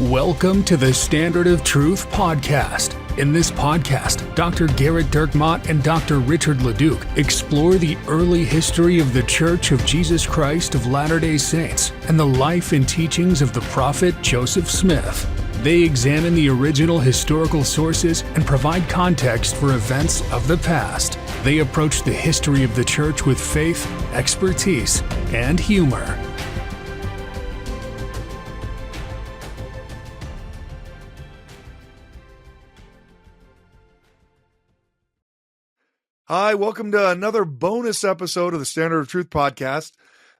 Welcome to the Standard of Truth podcast. In this podcast, Dr. Garrett Dirkmott and Dr. Richard Leduc explore the early history of the Church of Jesus Christ of Latter-day Saints and the life and teachings of the prophet Joseph Smith. They examine the original historical sources and provide context for events of the past. They approach the history of the Church with faith, expertise, and humor. Hi, welcome to another bonus episode of the Standard of Truth podcast.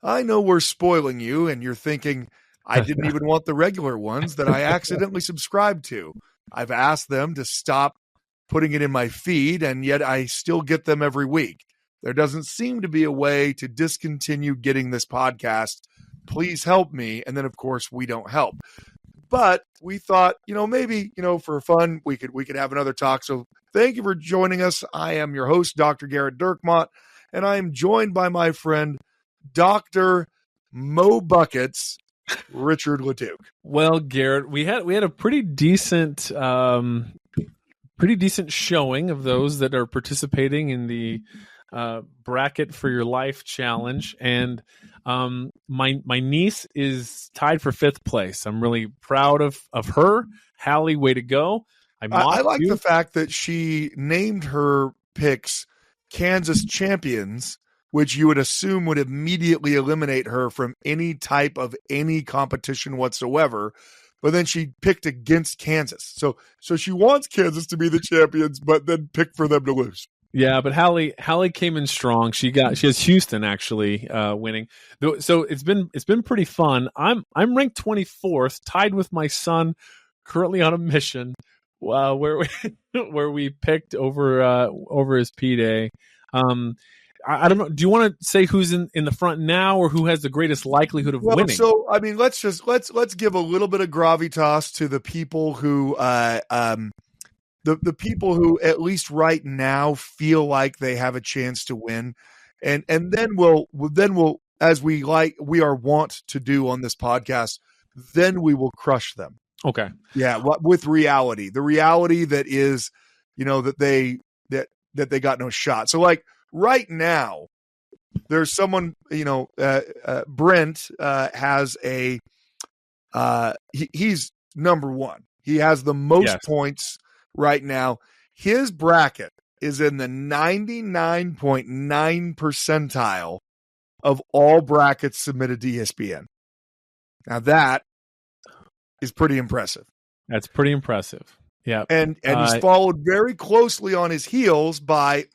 I know we're spoiling you, and you're thinking, I didn't even want the regular ones that I accidentally subscribed to. I've asked them to stop putting it in my feed, and yet I still get them every week. There doesn't seem to be a way to discontinue getting this podcast. Please help me. And then, of course, we don't help. But we thought, maybe, for fun, we could have another talk. So thank you for joining us. I am your host, Dr. Garrett Dirkmott, and I am joined by my friend, Dr. Mo Buckets, Richard Leduc. Well, Garrett, we had a pretty decent showing of those that are participating in the Bracket for Your Life challenge, and my niece is tied for 5th place. I'm really proud of her. Hallie, way to go. I like the fact that she named her picks Kansas champions, which you would assume would immediately eliminate her from any type of any competition whatsoever. But then she picked against Kansas. So she wants Kansas to be the champions, but then picked for them to lose. Yeah, but Hallie came in strong. She has Houston actually winning. So it's been pretty fun. I'm ranked 24th, tied with my son, currently on a mission. Where we picked over his P Day. I don't know. Do you want to say who's in the front now, or who has the greatest likelihood of winning? So I mean, let's give a little bit of gravitas to the people who the people who at least right now feel like they have a chance to win, and then we'll as we are wont to do on this podcast, then we will crush them. Okay. Yeah, with reality. The reality that is, that they got no shot. So like right now, there's someone, Brent has he's number one. He has the most points right now. His bracket is in the 99.9 percentile of all brackets submitted to ESPN. Now that is pretty impressive. That's pretty impressive. Yeah. And he's followed very closely on his heels by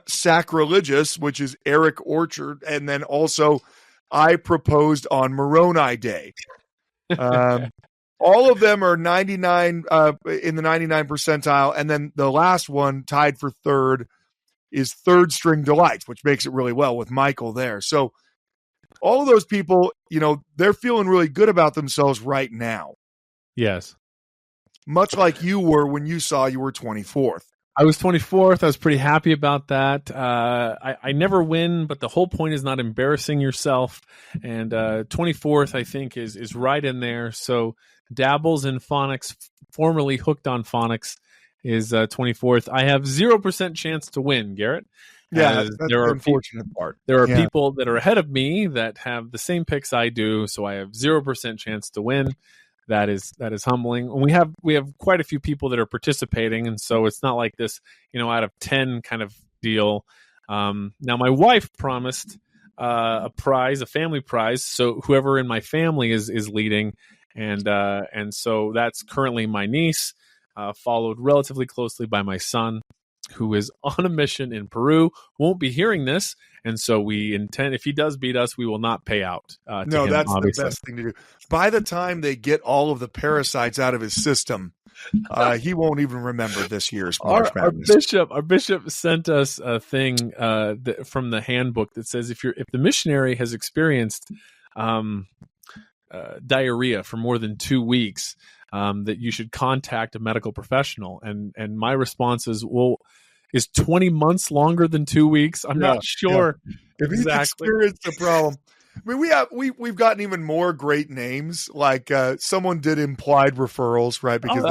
Sacrilegious, which is Eric Orchard, and then also I Proposed on Moroni Day. All of them are 99 in the 99 percentile, and then the last one tied for third is Third String Delights, which makes it really well with Michael there. So all of those people, they're feeling really good about themselves right now. Yes. Much like you were when you saw you were 24th. I was 24th. I was pretty happy about that. I never win, but the whole point is not embarrassing yourself. And 24th, I think, is right in there. So dabbles in phonics, formerly hooked on phonics, is 24th. I have 0% chance to win, Garrett. Yeah, that's the unfortunate part. There are people that are ahead of me that have the same picks I do, so I have 0% chance to win. That is humbling. We have quite a few people that are participating, and so it's not like this, out of 10 kind of deal. Now, my wife promised a prize, a family prize, so whoever in my family is leading, and so that's currently my niece, followed relatively closely by my son, who is on a mission in Peru, won't be hearing this, and so we intend, if he does beat us, we will not pay out to him, that's obviously. The best thing to do. By the time they get all of the parasites out of his system, he won't even remember this year's March Madness. Our bishop sent us a thing from the handbook that says if the missionary has experienced diarrhea for more than 2 weeks, that you should contact a medical professional. And my response is, well, is 20 months longer than 2 weeks? I'm not sure. If he's experienced a problem. I mean, we've gotten even more great names. Like someone did implied referrals, right? Because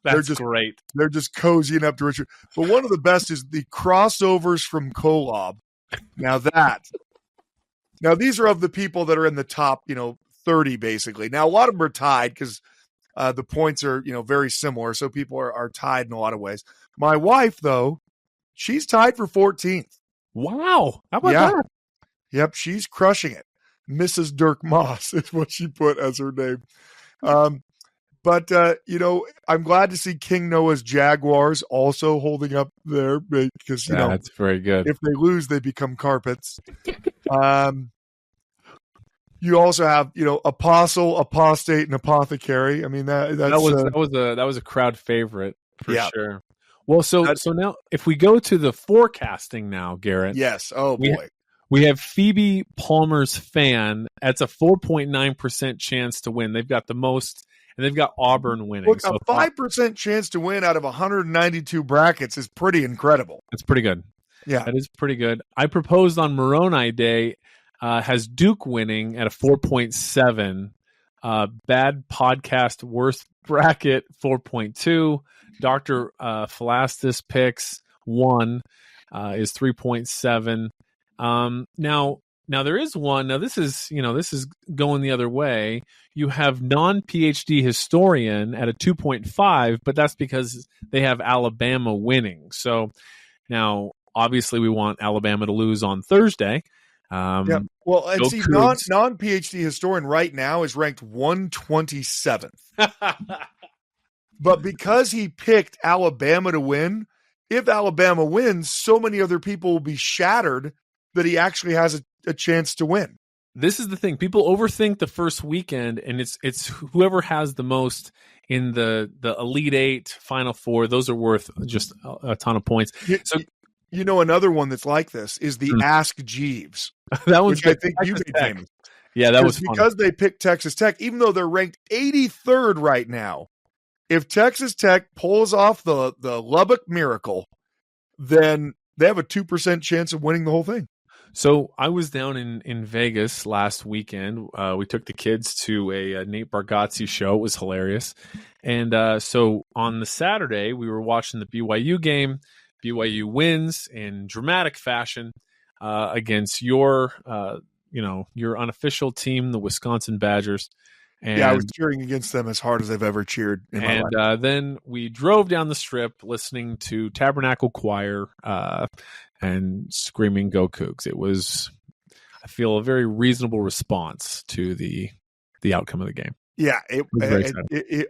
that's great. They're just cozying up to Richard. But one of the best is the crossovers from Kolob. Now these are of the people that are in the top, 30 basically. Now a lot of them are tied because the points are, very similar. So people are tied in a lot of ways. My wife, though, she's tied for 14th. Wow. How about that? Yep, she's crushing it. Mrs. Dirk Moss is what she put as her name. But I'm glad to see King Noah's Jaguars also holding up there because, that's very good. If they lose, they become carpets. You also have, apostle, apostate, and apothecary. I mean, that was a crowd favorite for sure. Well, so now if we go to the forecasting now, Garrett. Yes. Oh boy. We have Phoebe Palmer's Fan. That's a 4.9% chance to win. They've got the most, and they've got Auburn winning. Look, a 5% chance to win out of 192 brackets is pretty incredible. That's pretty good. Yeah. That is pretty good. I proposed on Moroni Day has Duke winning at a 4.7. Bad Podcast Worst Bracket 4.2. Dr. Phalastis Picks 1 is 3.7. Now there is one. Now this is going the other way. You have non-PhD historian at a 2.5, but that's because they have Alabama winning. So now obviously we want Alabama to lose on Thursday. Yeah. Well, and see, non-PhD historian right now is ranked 127th. But because he picked Alabama to win, if Alabama wins, so many other people will be shattered that he actually has a chance to win. This is the thing. People overthink the first weekend, and it's whoever has the most in the Elite Eight, Final Four. Those are worth just a ton of points. Another one that's like this is the Ask Jeeves. That one's I think you made famous. Yeah, that was because they picked Texas Tech, even though they're ranked 83rd right now. If Texas Tech pulls off the Lubbock Miracle, then they have a 2% chance of winning the whole thing. So I was down in Vegas last weekend. We took the kids to a Nate Bargatze show. It was hilarious. And so on the Saturday, we were watching the BYU game. BYU wins in dramatic fashion against your unofficial team, the Wisconsin Badgers. And, I was cheering against them as hard as I've ever cheered in my life. And then we drove down the strip listening to Tabernacle Choir and screaming "Go Cougs." It was, I feel, a very reasonable response to the outcome of the game. Yeah,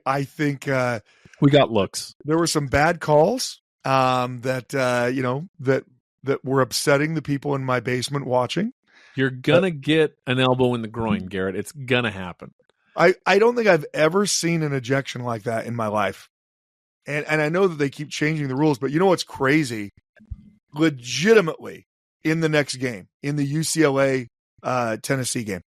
I think we got looks. There were some bad calls that were upsetting the people in my basement watching. You're gonna get an elbow in the groin, Garrett. It's gonna happen. I don't think I've ever seen an ejection like that in my life. And I know that they keep changing the rules, but you know what's crazy? Legitimately, in the next game, in the UCLA Tennessee game,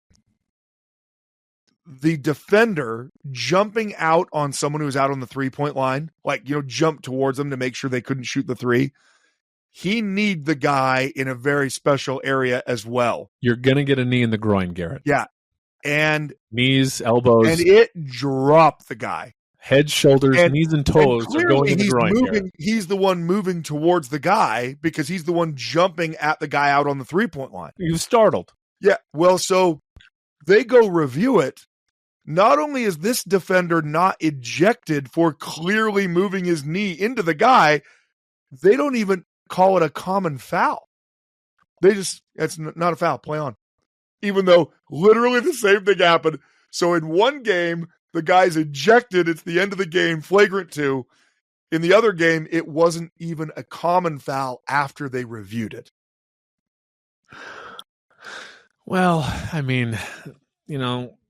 the defender jumping out on someone who was out on the 3-point line, jump towards them to make sure they couldn't shoot the three. He kneed the guy in a very special area as well. You're going to get a knee in the groin, Garrett. Yeah. And knees, elbows. And it dropped the guy. Head, shoulders, knees, and toes are going in the groin. He's the one moving towards the guy because he's the one jumping at the guy out on the 3-point line. He was startled. Yeah. Well, so they go review it. Not only is this defender not ejected for clearly moving his knee into the guy, they don't even call it a common foul. It's not a foul. Play on. Even though literally the same thing happened. So in one game, the guy's ejected. It's the end of the game, flagrant 2. In the other game, it wasn't even a common foul after they reviewed it. Well, I mean,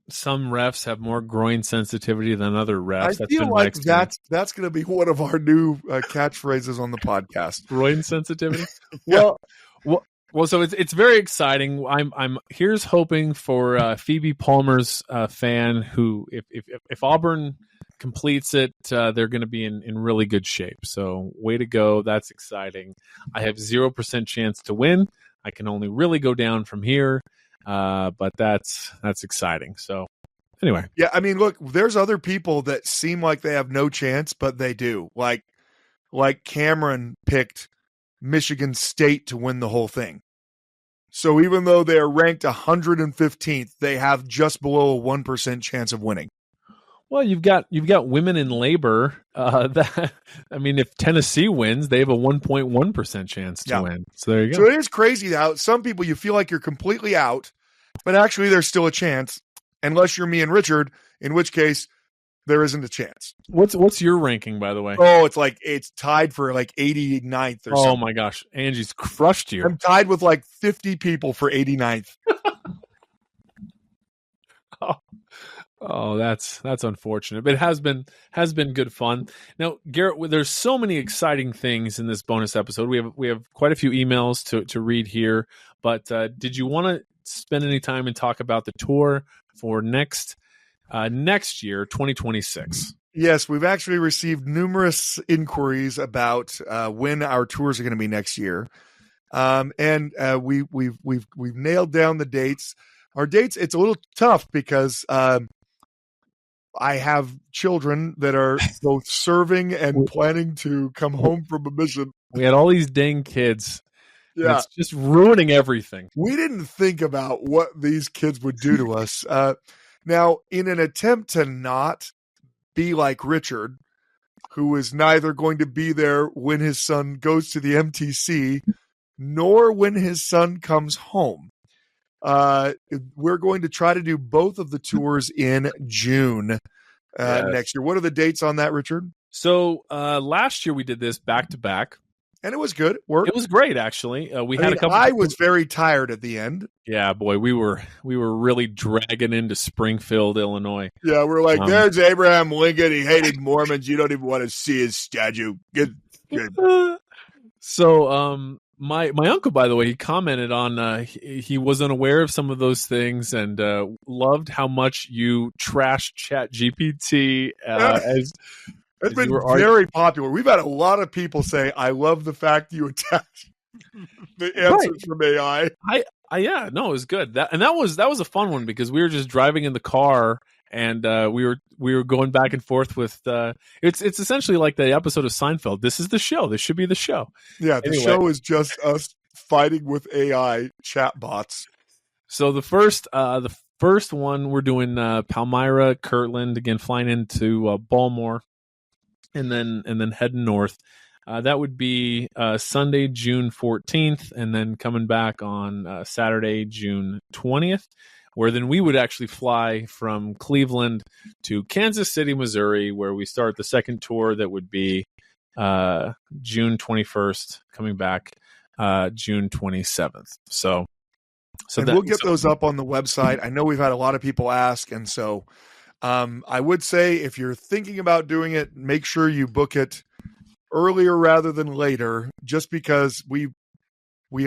some refs have more groin sensitivity than other refs. I feel like that's going to be one of our new catchphrases on the podcast. Groin sensitivity? Well, so it's very exciting. I'm here's hoping for Phoebe Palmer's Fan, who if Auburn completes it, they're going to be in really good shape. So way to go! That's exciting. I have 0% chance to win. I can only really go down from here. but that's exciting. So anyway, Yeah, I mean, look, there's other people that seem like they have no chance, but they do. Like Cameron picked Michigan State to win the whole thing. So even though they are ranked 115th, they have just below a 1% chance of winning. well, you've got women in labor. That I mean, if Tennessee wins, they have a 1.1% chance to win. So there you go. So it is crazy how some people you feel like you're completely out, but actually there's still a chance, unless you're me and Richard, in which case there isn't a chance. What's your ranking, by the way? Oh, it's tied for like 89th or something. Oh my gosh, Angie's crushed you. I'm tied with like 50 people for 89th. Oh, that's unfortunate, but it has been good fun. Now, Garrett, there's so many exciting things in this bonus episode. We have quite a few emails to read here, but did you want to spend any time and talk about the tour for next year, 2026? Yes, we've actually received numerous inquiries about when our tours are going to be next year, and we've nailed down the dates. Our dates, it's a little tough because I have children that are both serving and planning to come home from a mission. We had all these dang kids. Yeah. It's just ruining everything. We didn't think about what these kids would do to us. Now, in an attempt to not be like Richard, who is neither going to be there when his son goes to the MTC, nor when his son comes home, we're going to try to do both of the tours in June next year. What are the dates on that, Richard? So last year we did this back to back, and it was good. It was great, actually. We had a couple. I was very tired at the end. Yeah, boy, we were really dragging into Springfield, Illinois. Yeah, we're like, there's Abraham Lincoln. He hated Mormons. You don't even want to see his statue. Good. So, my uncle, by the way, he commented on he was unaware of some of those things and loved how much you trashed ChatGPT as it's been very popular. We've had a lot of people say, "I love the fact you attach the answers from AI." Yeah, no, it was good. That was a fun one because we were just driving in the car and we were going back and forth with it's essentially like the episode of Seinfeld. This is the show. This should be the show. Yeah, the show is just us fighting with AI chatbots. So the first one we're doing Palmyra, Kirtland, again flying into Baltimore, and then heading north. That would be Sunday, June 14th, and then coming back on Saturday, June 20th. Where then we would actually fly from Cleveland to Kansas City, Missouri, where we start the second tour that would be June 21st, coming back June 27th. So we'll get those up on the website. I know we've had a lot of people ask, and so I would say if you're thinking about doing it, make sure you book it earlier rather than later, just because we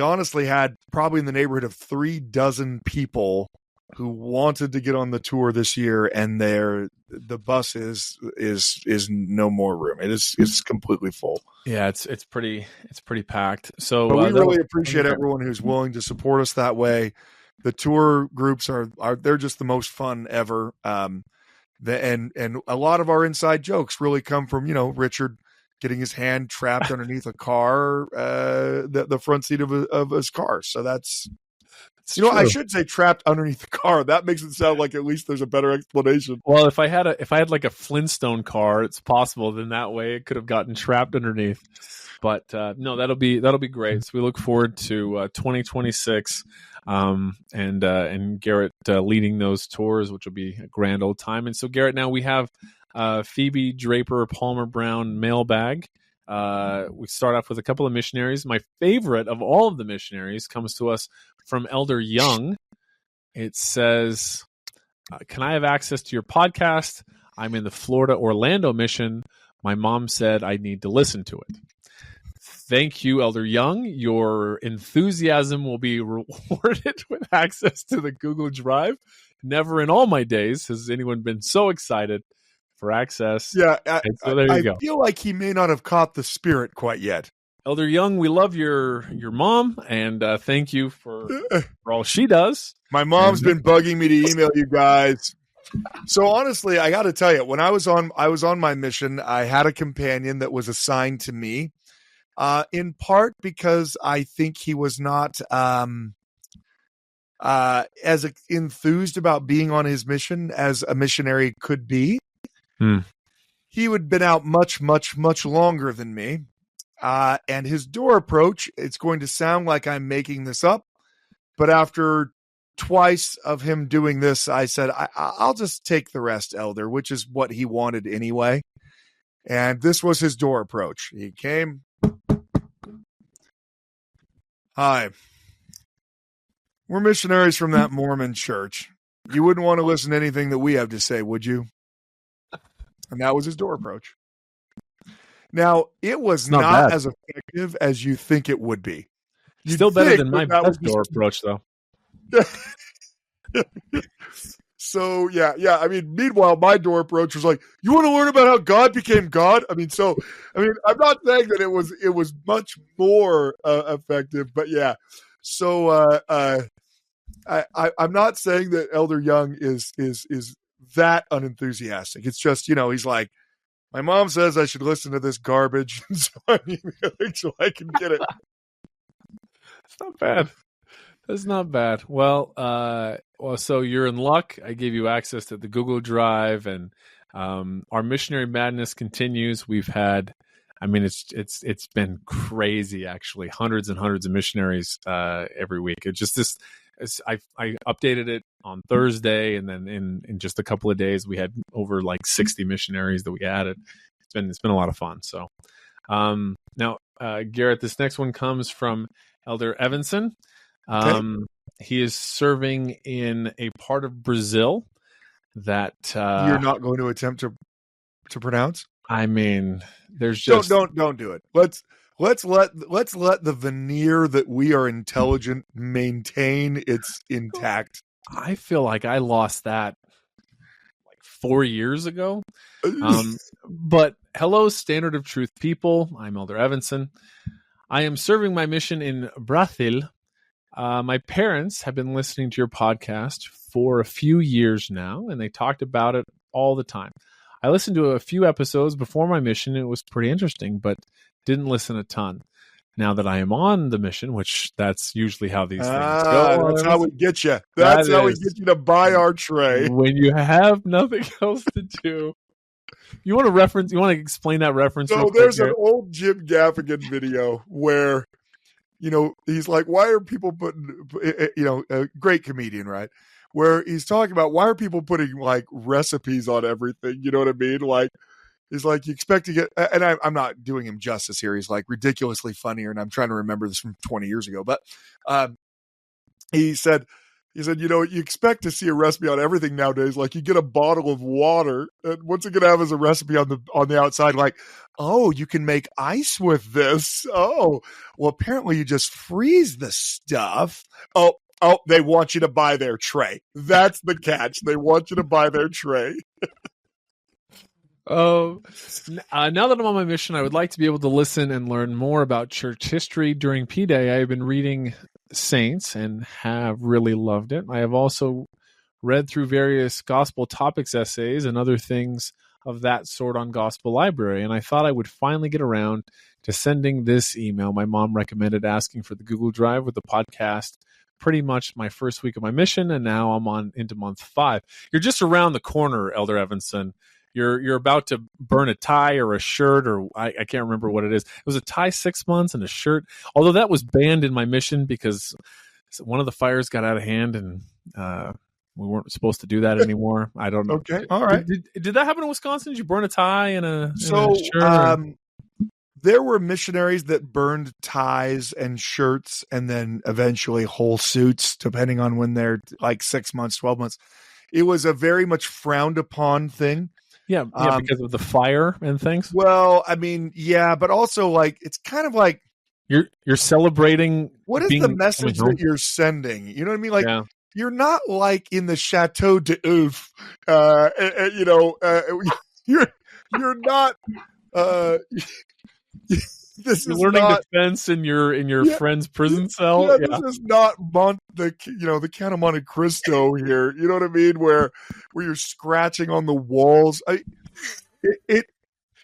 honestly had probably in the neighborhood of 36 people who wanted to get on the tour this year, and the bus is no more room. It's completely full. Yeah, it's pretty packed. So but we really appreciate everyone who's willing to support us that way. The tour groups they're just the most fun ever. And a lot of our inside jokes really come from, Richard getting his hand trapped underneath a car, the front seat of his car. So that's, true. I should say trapped underneath the car. That makes it sound like at least there's a better explanation. Well, if I had like a Flintstone car, it's possible. Then that way it could have gotten trapped underneath. But no, that'll be great. So we look forward to 2026, and Garrett leading those tours, which will be a grand old time. And so Garrett, now we have Phoebe Draper Palmer Brown mailbag. We start off with a couple of missionaries. My favorite of all of the missionaries comes to us from Elder Young. It says, can I have access to your podcast? I'm in the Florida Orlando mission. My mom said I need to listen to it. Thank you, Elder Young. Your enthusiasm will be rewarded with access to the Google Drive. Never in all my days has anyone been so excited for access. Yeah, so there you go. I feel like he may not have caught the spirit quite yet. Elder Young, we love your mom, and thank you for all she does. My mom's been bugging me to email you guys. So honestly, I got to tell you, when I was on my mission, I had a companion that was assigned to me, in part because I think he was not as enthused about being on his mission as a missionary could be. He would have been out much, much, much longer than me. And his door approach, it's going to sound like I'm making this up, but after twice of him doing this, I said, I'll just take the rest, Elder, which is what he wanted anyway. And this was his door approach. He came. Hi. We're missionaries from that Mormon church. You wouldn't want to listen to anything that we have to say, would you? And that was his door approach. Now, it was not as effective as you think it would be. Still better than my best door approach, though. So, yeah. I mean, meanwhile, my door approach was like, you want to learn about how God became God? I'm not saying that it was much more effective, but yeah. So, I'm not saying that Elder Young is that unenthusiastic. It's just, he's like, my mom says I should listen to this garbage, so I'm emailing so I can get it. It's not bad. That's not bad. Well, so you're in luck. I gave you access to the Google Drive, and our missionary madness continues. We've had, it's been crazy actually. Hundreds and hundreds of missionaries every week. It's just this. I updated it on Thursday, and then in just a couple of days, we had over like 60 missionaries that we added. It's been a lot of fun. So now, Garrett, this next one comes from Elder Evanson. Okay. He is serving in a part of Brazil that you're not going to attempt to pronounce. There's just don't do it. Let's let the veneer that we are intelligent maintain its intact. I feel like I lost that like 4 years ago. But hello, Standard of Truth people. I'm Elder Evanson. I am serving my mission in Brazil. My parents have been listening to your podcast for a few years now, and they talked about it all the time. I listened to a few episodes before my mission. It was pretty interesting, but didn't listen a ton. Now that I am on the mission, which that's usually how these things go. That's how we get you. That's how we get you to buy our tray. When you have nothing else to do. You want to explain that reference? So there's an old Jim Gaffigan video where, he's like, why are people putting, a great comedian, right? Where he's talking about why are people putting like recipes on everything? You know what I mean? Like, he's like, you expect to get, and I'm not doing him justice here. He's like ridiculously funnier, and I'm trying to remember this from 20 years ago. But he said, you expect to see a recipe on everything nowadays. Like you get a bottle of water, and what's it going to have as a recipe on the outside? Like, oh, you can make ice with this. Oh, well, apparently you just freeze the stuff. Oh, they want you to buy their tray. That's the catch. They want you to buy their tray. Now that I'm on my mission, I would like to be able to listen and learn more about church history. During P-Day, I have been reading Saints and have really loved it. I have also read through various gospel topics essays and other things of that sort on Gospel Library, and I thought I would finally get around to sending this email. My mom recommended asking for the Google Drive with the podcast pretty much my first week of my mission, and now I'm into month 5. You're just around the corner, Elder Evanson. You're about to burn a tie or a shirt, or I can't remember what it is. It was a tie 6 months and a shirt, although that was banned in my mission because one of the fires got out of hand, and we weren't supposed to do that anymore. I don't know. Okay, all right. Did that happen in Wisconsin? Did you burn a tie and a shirt? There were missionaries that burned ties and shirts and then eventually whole suits, depending on when they're like 6 months, 12 months. It was a very much frowned upon thing. Yeah, because of the fire and things. Well, but also like it's kind of like you're celebrating. What is the message that you're sending? You know what I mean? Like you're not like in the Chateau d'Oeuf. You're not. This You're is learning not defense in your Yeah, friend's prison cell. yeah, Yeah. this is not the Count of Monte Cristo here. You know what I mean? Where you're scratching on the walls. It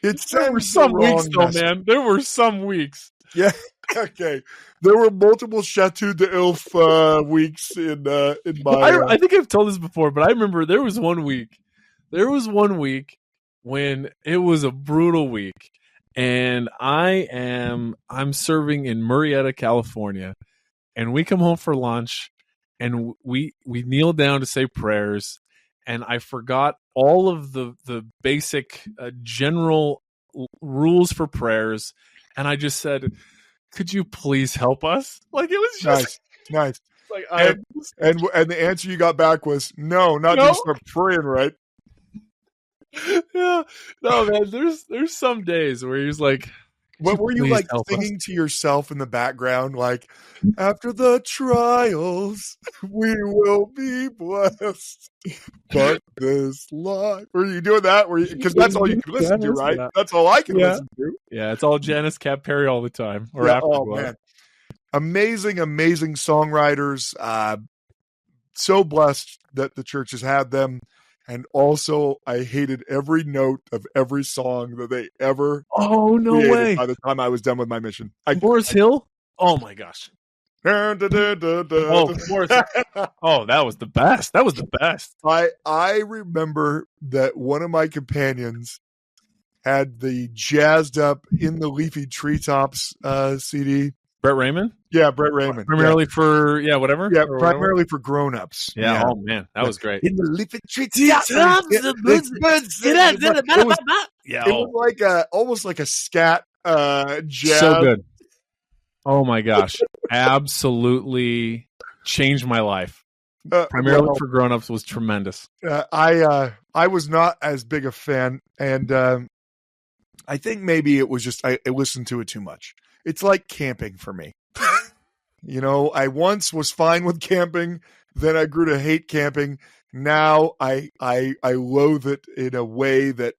There were sends the some weeks wrong though, message. man. There were some weeks. Yeah. Okay. There were multiple Chateau d'Ilf weeks in my. I think I've told this before, but I remember there was one week. There was one week when it was a brutal week, and I'm serving in Murrieta, California, and we come home for lunch, and we kneel down to say prayers, and I forgot all of the basic general rules for prayers, and I just said, "Could you please help us?" Like it was just nice. like And the answer you got back was no, not No. just start praying, right? Yeah, no, man. There's some days where he's like, What were you like help us? singing to yourself in the background? Like, after the trials, we will be blessed. But this life. Were you doing that? Because that's all you can listen to, right? Yeah. That's all I can Yeah. listen to. Yeah, it's all Janice Cap Perry all the time. Or Yeah, Afterglow. oh man, amazing songwriters. So blessed that the church has had them. And also, I hated every note of every song that they ever Oh no created way! by the time I was done with my mission. Morris Hill. Oh my gosh. Oh, Morris. Oh, that was the best. That was the best. I remember that one of my companions had the jazzed up In the Leafy Treetops CD. Brett Raymond. Yeah, Brett Raymond. Primarily for whatever. Yeah, or primarily for grown-ups. Yeah. Oh man, that was great. In the Leafy Treetops. Yeah. It was like almost like a scat jazz. So good. Oh my gosh. Absolutely changed my life. Primarily for grown-ups was tremendous. I was not as big a fan, and I think maybe it was just I listened to it too much. It's like camping for me. You know, I once was fine with camping, then I grew to hate camping. Now I loathe it in a way that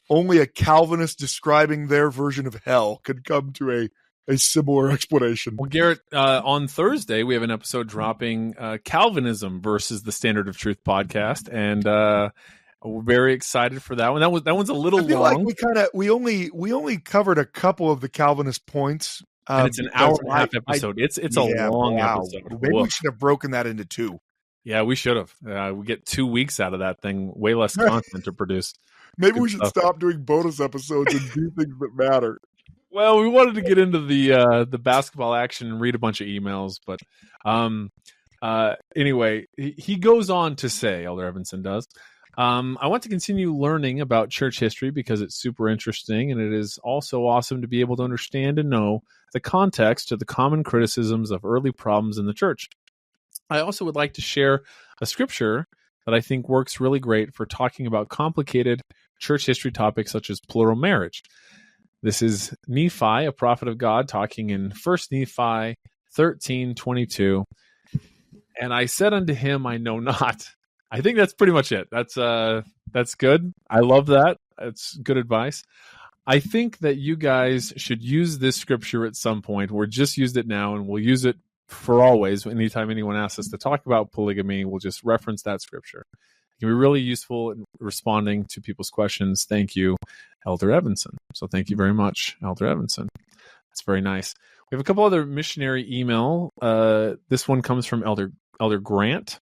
only a Calvinist describing their version of hell could come to a similar explanation. Well, Garrett, on Thursday we have an episode dropping Calvinism versus the Standard of Truth podcast, and we're very excited for that one. That one's a little I feel long. Like we only covered a couple of the Calvinist points. And it's an hour and a half episode. It's a long episode. Maybe we should have broken that into two. Yeah, we should have. We get 2 weeks out of that thing. Way less content to produce. Maybe we should stop doing bonus episodes and do things that matter. Well, we wanted to get into the basketball action and read a bunch of emails, but anyway, he goes on to say, Elder Evanson does, I want to continue learning about church history because it's super interesting, and it is also awesome to be able to understand and know the context to the common criticisms of early problems in the church. I also would like to share a scripture that I think works really great for talking about complicated church history topics such as plural marriage. This is Nephi, a prophet of God, talking in 1 Nephi 13:22. And I said unto him, I know not. I think that's pretty much it. That's good. I love that. It's good advice. I think that you guys should use this scripture at some point. We're just used it now, and we'll use it for always. Anytime anyone asks us to talk about polygamy, we'll just reference that scripture. It can be really useful in responding to people's questions. Thank you, Elder Evanson. So thank you very much, Elder Evanson. That's very nice. We have a couple other missionary email. This one comes from Elder Grant.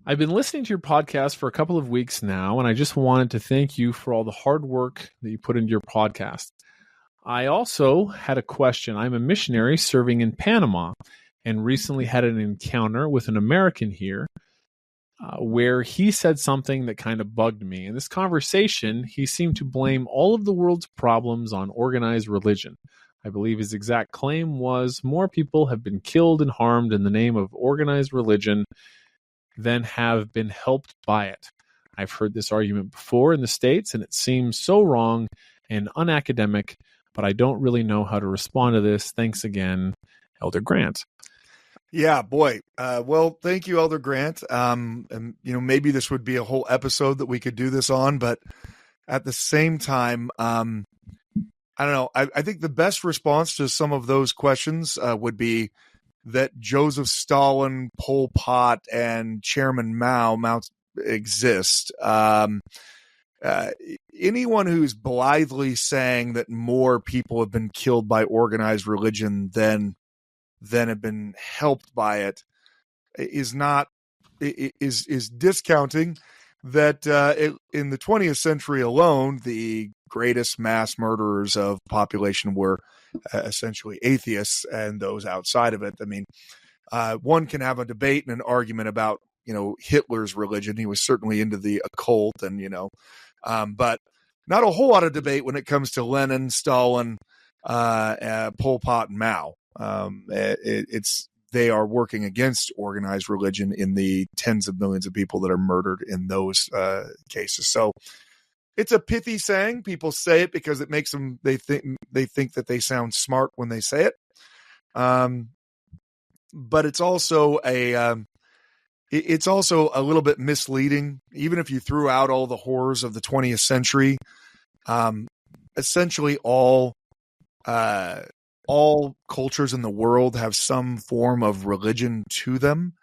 I've been listening to your podcast for a couple of weeks now, and I just wanted to thank you for all the hard work that you put into your podcast. I also had a question. I'm a missionary serving in Panama and recently had an encounter with an American here where he said something that kind of bugged me. In this conversation, he seemed to blame all of the world's problems on organized religion. I believe his exact claim was more people have been killed and harmed in the name of organized religion than have been helped by it. I've heard this argument before in the States, and it seems so wrong and unacademic, but I don't really know how to respond to this. Thanks again, Elder Grant. Yeah, boy. Well, thank you, Elder Grant. And maybe this would be a whole episode that we could do this on, but at the same time, I don't know. I think the best response to some of those questions would be that Joseph Stalin, Pol Pot, and Chairman Mao exist. Anyone who's blithely saying that more people have been killed by organized religion than have been helped by it is discounting that in the 20th century alone, the greatest mass murderers of population were essentially atheists and those outside of it. I mean, one can have a debate and an argument about, Hitler's religion. He was certainly into the occult and, but not a whole lot of debate when it comes to Lenin, Stalin, Pol Pot, and Mao. They are working against organized religion in the tens of millions of people that are murdered in those cases. So it's a pithy saying. People say it because it makes them, they think that they sound smart when they say it. But it's also a little bit misleading. Even if you threw out all the horrors of the 20th century, essentially all cultures in the world have some form of religion to them.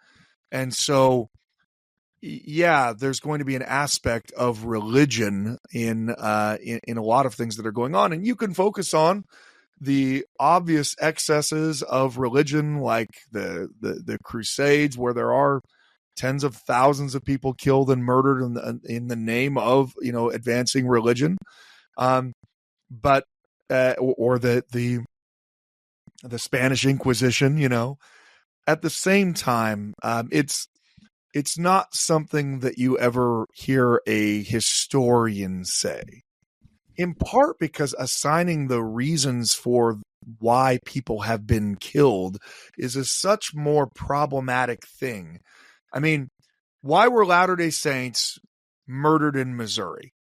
And so, yeah, there's going to be an aspect of religion in a lot of things that are going on. And you can focus on the obvious excesses of religion, like the Crusades, where there are tens of thousands of people killed and murdered in the name of, advancing religion. But the Spanish Inquisition, at the same time, it's not something that you ever hear a historian say, in part because assigning the reasons for why people have been killed is a such more problematic thing. I mean, why were Latter-day Saints murdered in Missouri?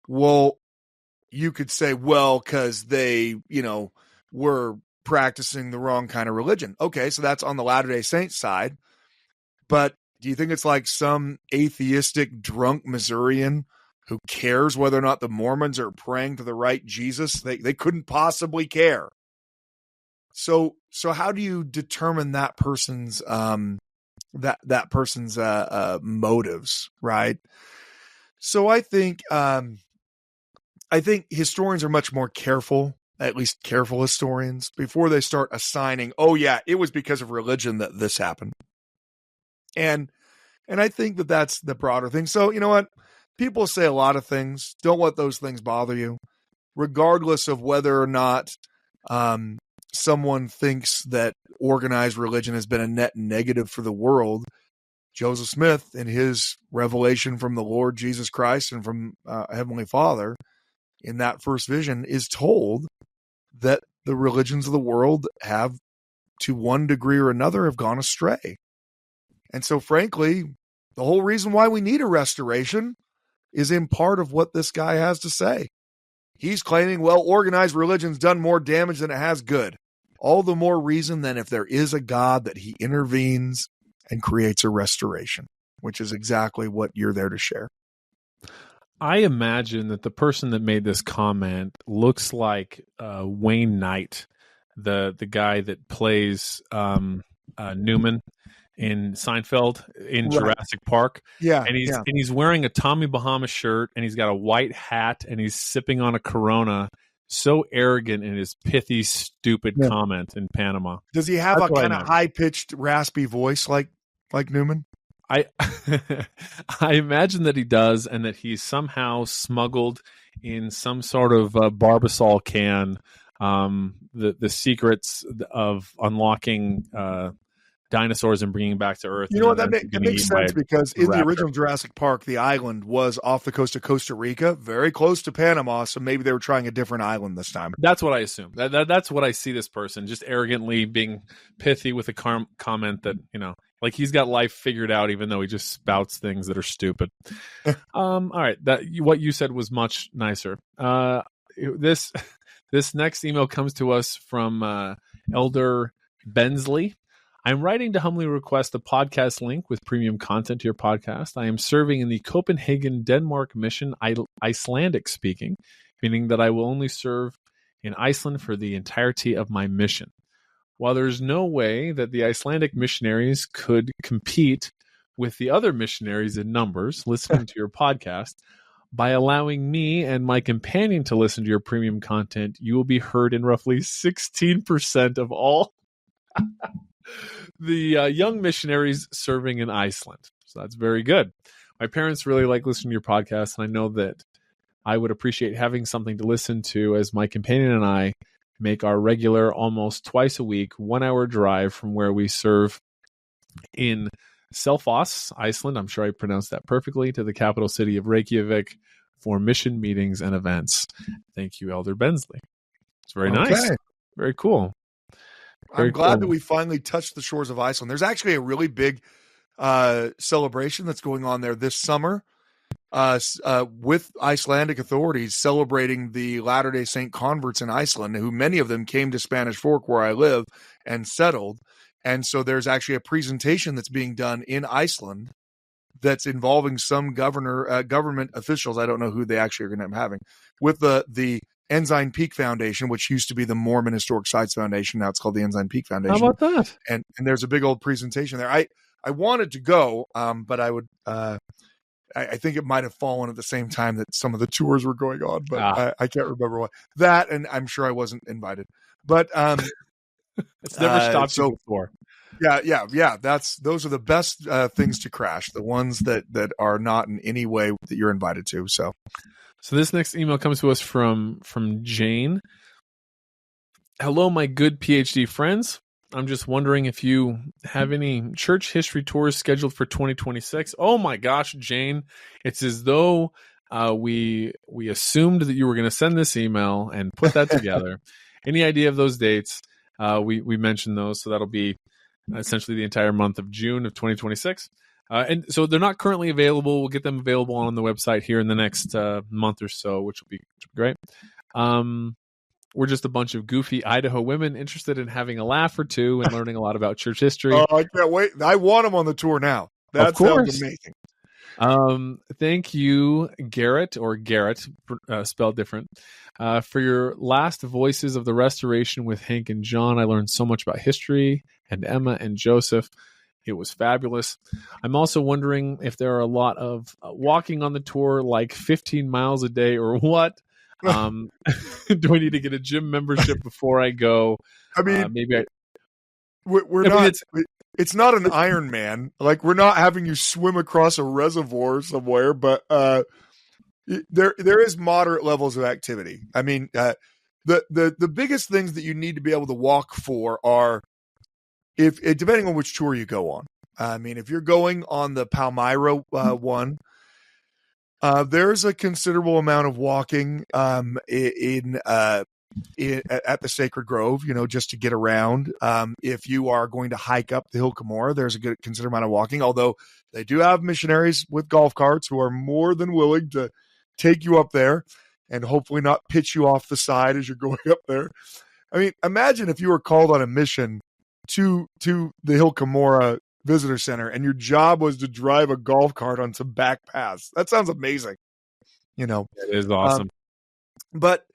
Well, you could say, well, because they, were practicing the wrong kind of religion. Okay, so that's on the Latter-day Saints side. But do you think it's like some atheistic drunk Missourian who cares whether or not the Mormons are praying to the right Jesus? They couldn't possibly care. So how do you determine that person's that person's motives, right? So I think historians are much more careful, at least careful historians, before they start assigning, oh yeah, it was because of religion that this happened. And I think that that's the broader thing. So you know what? People say a lot of things. Don't let those things bother you, regardless of whether or not someone thinks that organized religion has been a net negative for the world. Joseph Smith, in his revelation from the Lord Jesus Christ and from Heavenly Father, in that first vision, is told that the religions of the world have, to one degree or another, have gone astray. And so, frankly, the whole reason why we need a restoration is in part of what this guy has to say. He's claiming, well, organized religion's done more damage than it has good. All the more reason then, if there is a God, that he intervenes and creates a restoration, which is exactly what you're there to share. I imagine that the person that made this comment looks like Wayne Knight, the guy that plays Newman in Seinfeld in Jurassic Park. Yeah. And he's wearing a Tommy Bahama shirt, and he's got a white hat, and he's sipping on a Corona. So arrogant in his pithy, stupid comment in Panama. Does he have a kind of high-pitched, raspy voice like Newman? I imagine that he does, and that he's somehow smuggled in some sort of Barbasol can the secrets of unlocking dinosaurs and bringing back to Earth. You know what, that makes sense, because in the original Jurassic Park, the island was off the coast of Costa Rica, very close to Panama, so maybe they were trying a different island this time. That's what I assume. That's what I see this person, just arrogantly being pithy with a comment that, like he's got life figured out, even though he just spouts things that are stupid. All right, what you said was much nicer. This next email comes to us from Elder Bensley. I'm writing to humbly request a podcast link with premium content to your podcast. I am serving in the Copenhagen, Denmark mission, Icelandic speaking. meaning that I will only serve in Iceland for the entirety of my mission. While there's no way that the Icelandic missionaries could compete with the other missionaries in numbers listening to your podcast, by allowing me and my companion to listen to your premium content, you will be heard in roughly 16% of all the young missionaries serving in Iceland. So that's very good. My parents really like listening to your podcast, and I know that I would appreciate having something to listen to as my companion and I make our regular, almost twice a week, 1 hour drive from where we serve in Selfoss, Iceland. I'm sure I pronounced that perfectly, to the capital city of Reykjavik for mission meetings and events. Thank you, Elder Bensley. It's very nice. Very cool. I'm glad that we finally touched the shores of Iceland. There's actually a really big celebration that's going on there this summer with Icelandic authorities celebrating the Latter-day Saint converts in Iceland, who many of them came to Spanish Fork, where I live, and settled. And so there's actually a presentation that's being done in Iceland that's involving some government officials. I don't know who they actually are going to end up having, with the Ensign Peak Foundation, which used to be the Mormon Historic Sites Foundation. Now it's called the Ensign Peak Foundation. How about that? And there's a big old presentation there. I wanted to go, but I would. I think it might have fallen at the same time that some of the tours were going on, but I can't remember what. That, and I'm sure I wasn't invited. But it's never stopped you before. Yeah. Those are the best things to crash. The ones that are not in any way that you're invited to. So this next email comes to us from Jane. Hello, my good PhD friends. I'm just wondering if you have any church history tours scheduled for 2026. Oh my gosh, Jane, it's as though we assumed that you were going to send this email and put that together. Any idea of those dates? We mentioned those, so that'll be essentially the entire month of June of 2026. And so they're not currently available. We'll get them available on the website here in the next month or so, which will be great. We're just a bunch of goofy Idaho women interested in having a laugh or two and learning a lot about church history. Oh, I can't wait. I want them on the tour now. That sounds amazing. Thank you, Garrett, or Garrett, spelled different, for your last Voices of the Restoration with Hank and John. I learned so much about history and Emma and Joseph. It was fabulous. I'm also wondering if there are a lot of walking on the tour, like 15 miles a day, or what? Do I need to get a gym membership before I go? I mean, maybe we're not. It's not an Ironman. Like, we're not having you swim across a reservoir somewhere, but there is moderate levels of activity. I mean, the biggest things that you need to be able to walk for are, if depending on which tour you go on. I mean, if you're going on the Palmyra one, there's a considerable amount of walking at the Sacred Grove, just to get around. If you are going to hike up the Hill Cumorah, there's a good considerable amount of walking, although they do have missionaries with golf carts who are more than willing to take you up there and hopefully not pitch you off the side as you're going up there. I mean, imagine if you were called on a mission to the Hill Cumorah Visitor Center and your job was to drive a golf cart on some back paths. That sounds amazing. It is awesome. But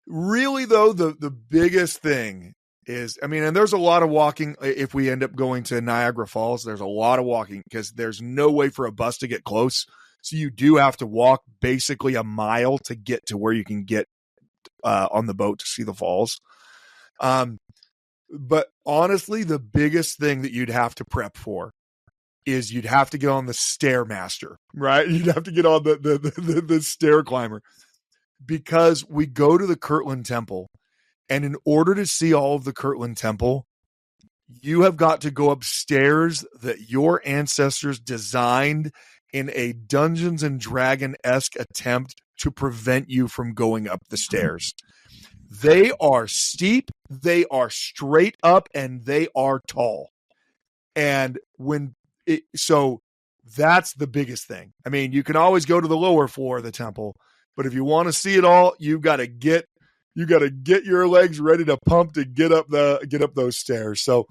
really, though, the biggest thing is, and there's a lot of walking. If we end up going to Niagara Falls, there's a lot of walking because there's no way for a bus to get close. So you do have to walk basically a mile to get to where you can get on the boat to see the falls. But honestly, the biggest thing that you'd have to prep for is you'd have to get on the Stairmaster, right? You'd have to get on the stair climber, because we go to the Kirtland Temple, and in order to see all of the Kirtland Temple, you have got to go upstairs that your ancestors designed in a Dungeons and Dragon-esque attempt to prevent you from going up the stairs. They are steep, they are straight up, and they are tall. And so that's the biggest thing. I mean, you can always go to the lower floor of the temple, but if you want to see it all, you got to get your legs ready to pump to get up those stairs. So,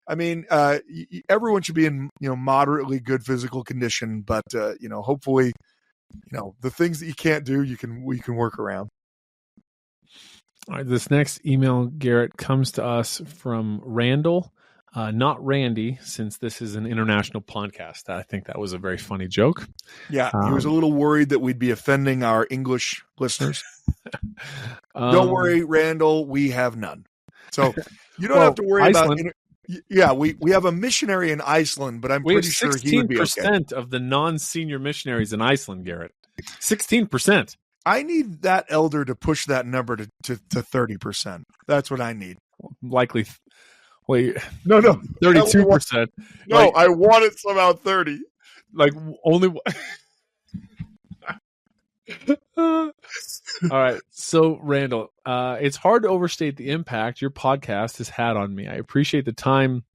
I mean, everyone should be in moderately good physical condition, but hopefully, the things that you can't do, we can work around. All right, this next email, Garrett, comes to us from Randall, not Randy, since this is an international podcast. I think that was a very funny joke. Yeah, he was a little worried that we'd be offending our English listeners. Don't worry, Randall, we have none. So you don't have to worry Iceland, about. Yeah, we have a missionary in Iceland, but I'm pretty sure he would be okay. 16% of the non-senior missionaries in Iceland, Garrett. 16%. I need that elder to push that number to 30%. That's what I need. Likely. Wait. No. 32%. No, I want it somehow 30. Like only. All right. So, Randall, it's hard to overstate the impact your podcast has had on me. I appreciate the time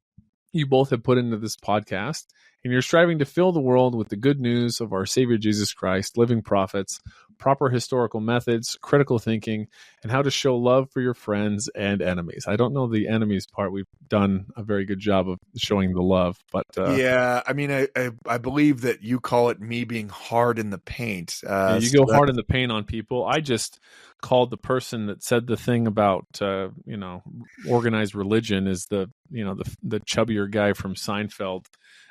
you both have put into this podcast, and you're striving to fill the world with the good news of our Savior Jesus Christ, living prophets, proper historical methods, critical thinking, and how to show love for your friends and enemies. I don't know the enemies part. We've done a very good job of showing the love, but yeah, I mean, I believe that you call it me being hard in the paint. You go hard in the paint on people. I just called the person that said the thing about organized religion is the chubbier guy from Seinfeld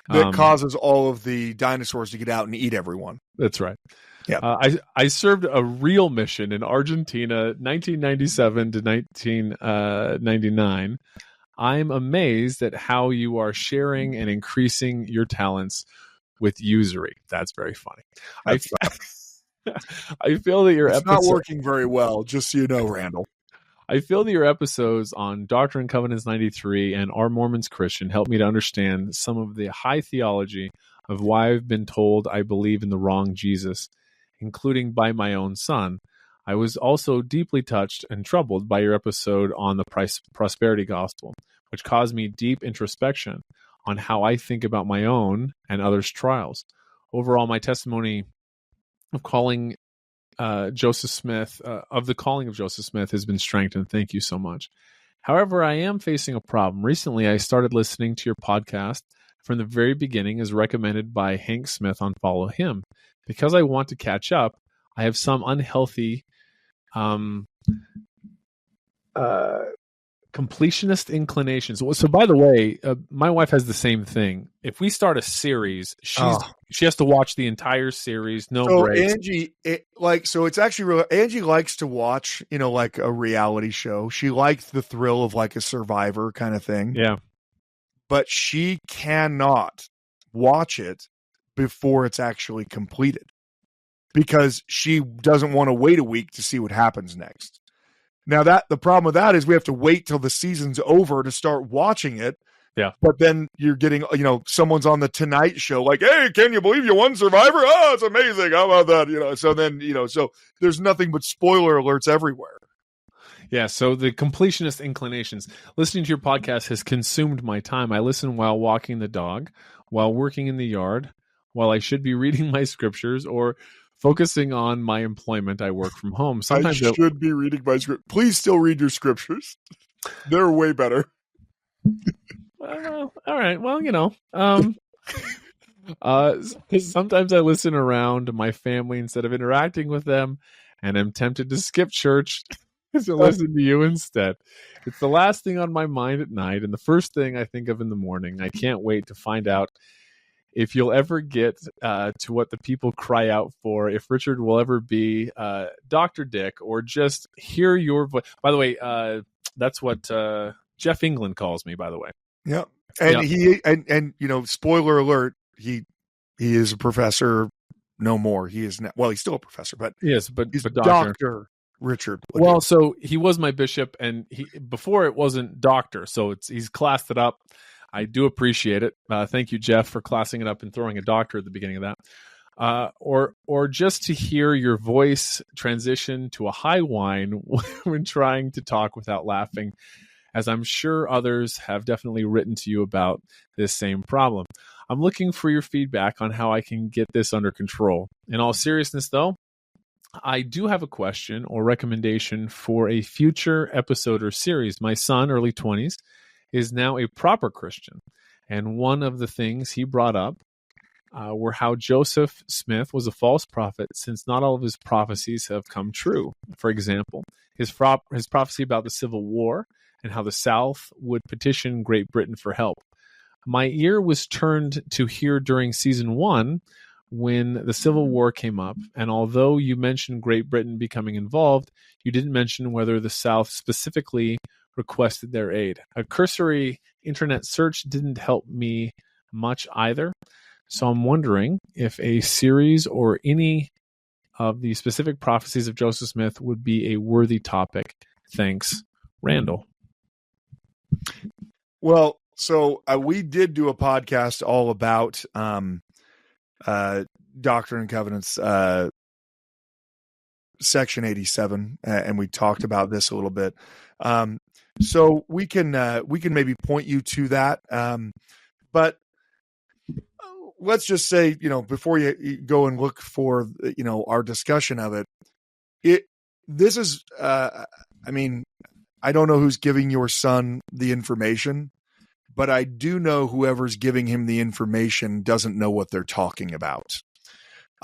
that causes all of the dinosaurs to get out and eat everyone. That's right. Yeah, I served a real mission in Argentina, 1997 to 1999. I'm amazed at how you are sharing and increasing your talents with usury. That's very funny. I feel that your it's not working very well, just so you know, Randall. I feel that your episodes on Doctrine and Covenants 93 and Are Mormons Christian help me to understand some of the high theology of why I've been told I believe in the wrong Jesus, including by my own son. I was also deeply touched and troubled by your episode on the prosperity gospel, which caused me deep introspection on how I think about my own and others' trials. Overall, my testimony of calling Joseph Smith, of the calling of Joseph Smith, has been strengthened. Thank you so much. However, I am facing a problem. Recently, I started listening to your podcast from the very beginning as recommended by Hank Smith on Follow Him. Because I want to catch up, I have some unhealthy completionist inclinations. So, by the way, my wife has the same thing. If we start a series, she has to watch the entire series, no breaks. Angie, it's actually real. Angie likes to watch, like a reality show. She likes the thrill of like a Survivor kind of thing. Yeah, but she cannot watch it before it's actually completed because she doesn't want to wait a week to see what happens next. Now the problem with that is we have to wait till the season's over to start watching it. Yeah. But then you're getting, someone's on the Tonight Show like, hey, can you believe you won Survivor? Oh, it's amazing. How about that? So then, so there's nothing but spoiler alerts everywhere. Yeah, so the completionist inclinations. Listening to your podcast has consumed my time. I listen while walking the dog, while working in the yard, while I should be reading my scriptures or focusing on my employment. I work from home. Sometimes I should be reading my script. Please still read your scriptures. They're way better. All right. Well, sometimes I listen around my family instead of interacting with them, and I'm tempted to skip church to listen to you instead. It's the last thing on my mind at night and the first thing I think of in the morning. I can't wait to find out if you'll ever get to what the people cry out for, if Richard will ever be Dr. Dick or just hear your voice. By the way, that's what Jeff England calls me, by the way. Yeah. And he spoiler alert, he is a professor no more. He is not, well, he's still a professor, but yes, but he's Dr. Richard. Well, so he was my bishop, and before it wasn't doctor, so he's classed it up. I do appreciate it. Thank you, Jeff, for classing it up and throwing a doctor at the beginning of that. Or just to hear your voice transition to a high whine when trying to talk without laughing, as I'm sure others have definitely written to you about this same problem. I'm looking for your feedback on how I can get this under control. In all seriousness, though, I do have a question or recommendation for a future episode or series. My son, early 20s, is now a proper Christian. And one of the things he brought up were how Joseph Smith was a false prophet, since not all of his prophecies have come true. For example, his prophecy about the Civil War and how the South would petition Great Britain for help. My ear was turned to hear during season 1 when the Civil War came up, and although you mentioned Great Britain becoming involved, you didn't mention whether the South specifically requested their aid. A cursory internet search didn't help me much either, so I'm wondering if a series or any of the specific prophecies of Joseph Smith would be a worthy topic. Thanks, Randall. Well, so we did do a podcast all about Doctrine and Covenants, section 87, and we talked about this a little bit. So we can maybe point you to that. But let's just say, before you go and look for, our discussion of it, this is, I don't know who's giving your son the information, but I do know whoever's giving him the information doesn't know what they're talking about.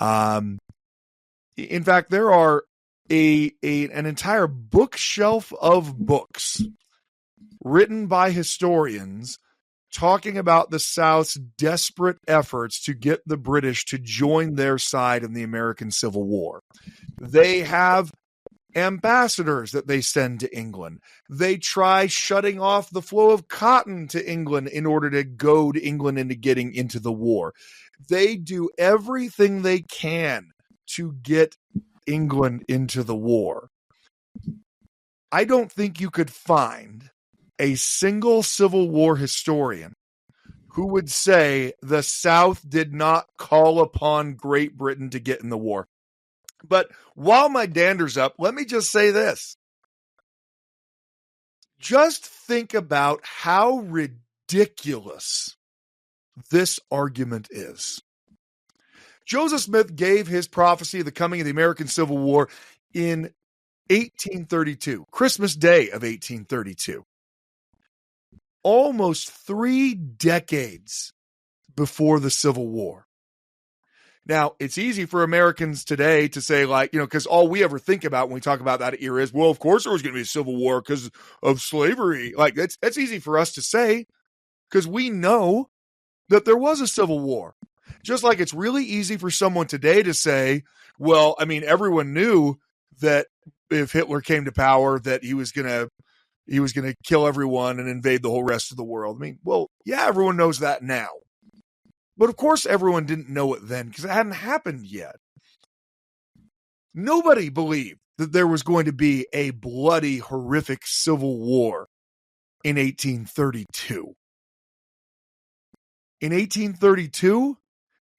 In fact, there are an entire bookshelf of books written by historians talking about the South's desperate efforts to get the British to join their side in the American Civil War. They have ambassadors that they send to England. They try shutting off the flow of cotton to England in order to goad England into getting into the war. They do everything they can to get England into the war. I don't think you could find a single Civil War historian who would say the South did not call upon Great Britain to get in the war. But while my dander's up, let me just say this. Just think about how ridiculous this argument is. Joseph Smith gave his prophecy of the coming of the American Civil War in 1832, Christmas Day of 1832. Almost 3 decades before the Civil War. Now, it's easy for Americans today to say, because all we ever think about when we talk about that era is, well, of course there was going to be a Civil War because of slavery. That's easy for us to say because we know that there was a Civil War. Just like it's really easy for someone today to say, well, everyone knew that if Hitler came to power that he was going to kill everyone and invade the whole rest of the world. Yeah, everyone knows that now. But of course, everyone didn't know it then because it hadn't happened yet. Nobody believed that there was going to be a bloody, horrific civil war in 1832. In 1832,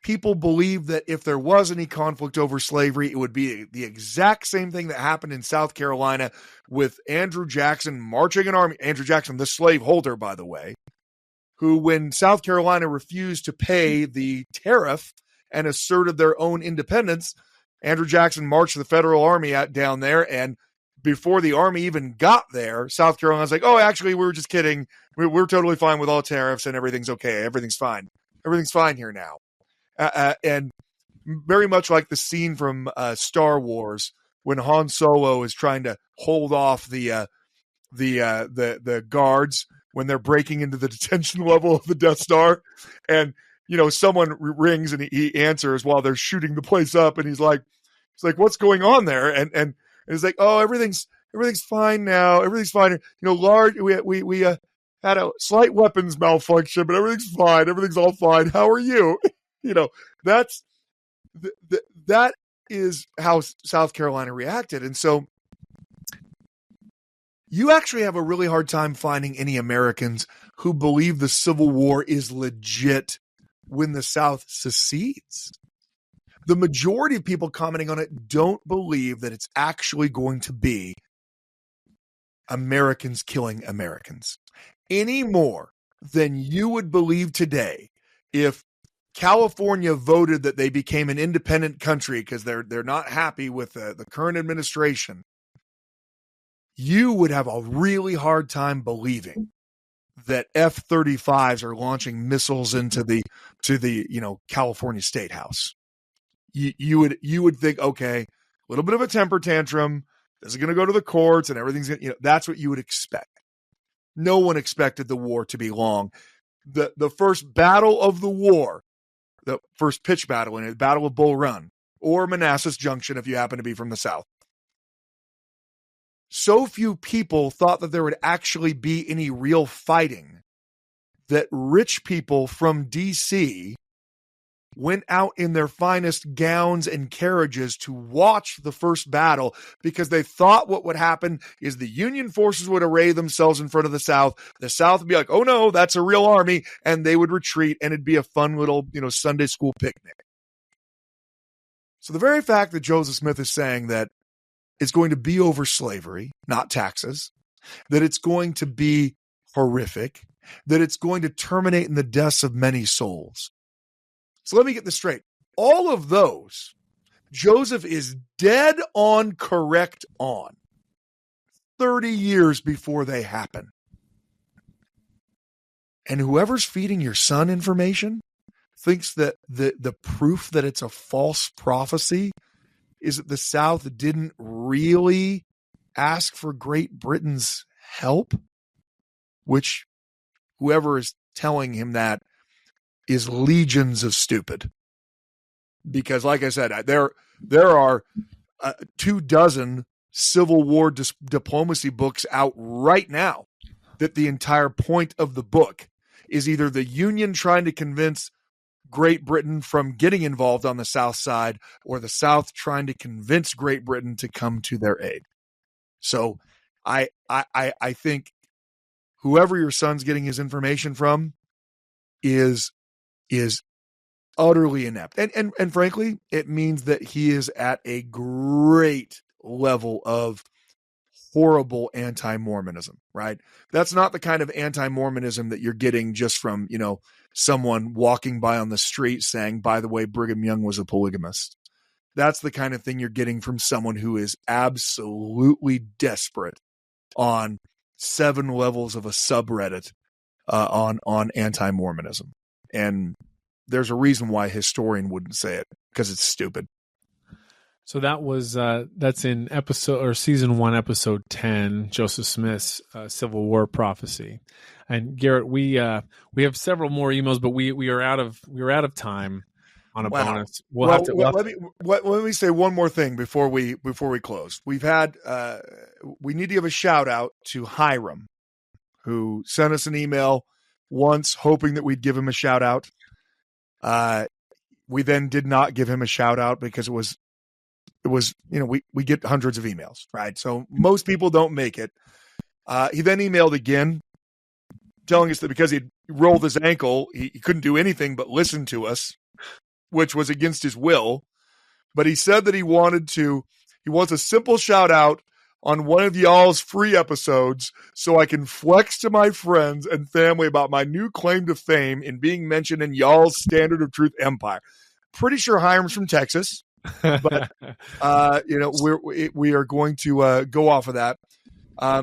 people believed that if there was any conflict over slavery, it would be the exact same thing that happened in South Carolina with Andrew Jackson marching an army. Andrew Jackson, the slaveholder, by the way, who, when South Carolina refused to pay the tariff and asserted their own independence, Andrew Jackson marched the federal army out down there. And before the army even got there, South Carolina's like, oh, actually, we were just kidding. We're totally fine with all tariffs and everything's okay. Everything's fine. Everything's fine here now. And very much like the scene from Star Wars when Han Solo is trying to hold off the guards when they're breaking into the detention level of the Death Star, and someone rings and he answers while they're shooting the place up, and he's like, what's going on there? And he's like, oh, everything's fine now. Everything's fine. We had a slight weapons malfunction, but everything's fine. Everything's all fine. How are you? That is how South Carolina reacted. And so you actually have a really hard time finding any Americans who believe the Civil War is legit when the South secedes. The majority of people commenting on it don't believe that it's actually going to be Americans killing Americans any more than you would believe today if California voted that they became an independent country because they're not happy with the current administration. You would have a really hard time believing that F-35s are launching missiles into the California State House. You would think, okay, a little bit of a temper tantrum. This is going to go to the courts and everything's going to, that's what you would expect. No one expected the war to be long. The first battle of the war, the first pitch battle in it, Battle of Bull Run, or Manassas Junction if you happen to be from the South. So few people thought that there would actually be any real fighting that rich people from D.C. went out in their finest gowns and carriages to watch the first battle because they thought what would happen is the Union forces would array themselves in front of the South. The South would be like, oh no, that's a real army. And they would retreat and it'd be a fun little, Sunday school picnic. So the very fact that Joseph Smith is saying that it's going to be over slavery, not taxes, that it's going to be horrific, that it's going to terminate in the deaths of many souls. So let me get this straight. All of those, Joseph is dead on correct on 30 years before they happen. And whoever's feeding your son information thinks that the proof that it's a false prophecy is that the South didn't really ask for Great Britain's help, which whoever is telling him that is legions of stupid. Because like I said, there are 24 Civil War diplomacy books out right now that the entire point of the book is either the Union trying to convince Great Britain from getting involved on the South side or the South trying to convince Great Britain to come to their aid. So I think whoever your son's getting his information from is utterly inept. And frankly, it means that he is at a great level of horrible anti-Mormonism, right? That's not the kind of anti-Mormonism that you're getting just from, someone walking by on the street saying, by the way, Brigham Young was a polygamist. That's the kind of thing you're getting from someone who is absolutely desperate on 7 levels of a subreddit on anti-Mormonism. And there's a reason why a historian wouldn't say it, because it's stupid. So that was that's in season 1, episode 10, Joseph Smith's Civil War prophecy. And Garrett, we have several more emails, but we are out of time on a bonus. Let me say one more thing before we close. We've had we need to give a shout out to Hiram, who sent us an email once hoping that we'd give him a shout out. We then did not give him a shout out because it was we get hundreds of emails, right? So most people don't make it. He then emailed again telling us that because he rolled his ankle, he couldn't do anything but listen to us, which was against his will. But he said that he wants a simple shout out on one of y'all's free episodes so I can flex to my friends and family about my new claim to fame in being mentioned in y'all's Standard of Truth empire. Pretty sure Hiram's from Texas, but we are going to go off of that.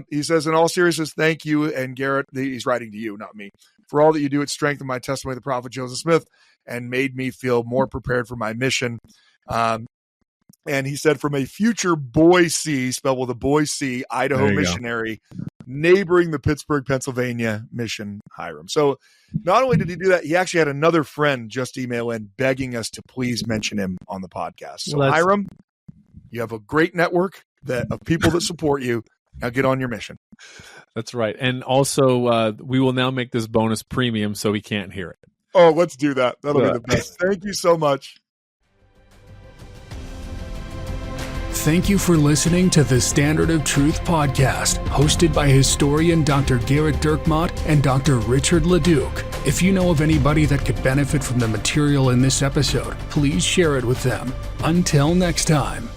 He says, in all seriousness, thank you. And Garrett, he's writing to you, not me, for all that you do. It strengthened my testimony of the prophet Joseph Smith and made me feel more prepared for my mission. And he said, from a future Boise, spelled with a Boise, Idaho missionary, neighboring the Pittsburgh, Pennsylvania mission, Hiram. So not only did he do that, he actually had another friend just email in begging us to please mention him on the podcast. So Hiram, you have a great network of people that support you. Now get on your mission. That's right. And also, we will now make this bonus premium so he can't hear it. Oh, let's do that. That'll be the best. Thank you so much. Thank you for listening to the Standard of Truth podcast, hosted by historian Dr. Garrett Dirkmaat and Dr. Richard Leduc. If you know of anybody that could benefit from the material in this episode, please share it with them. Until next time.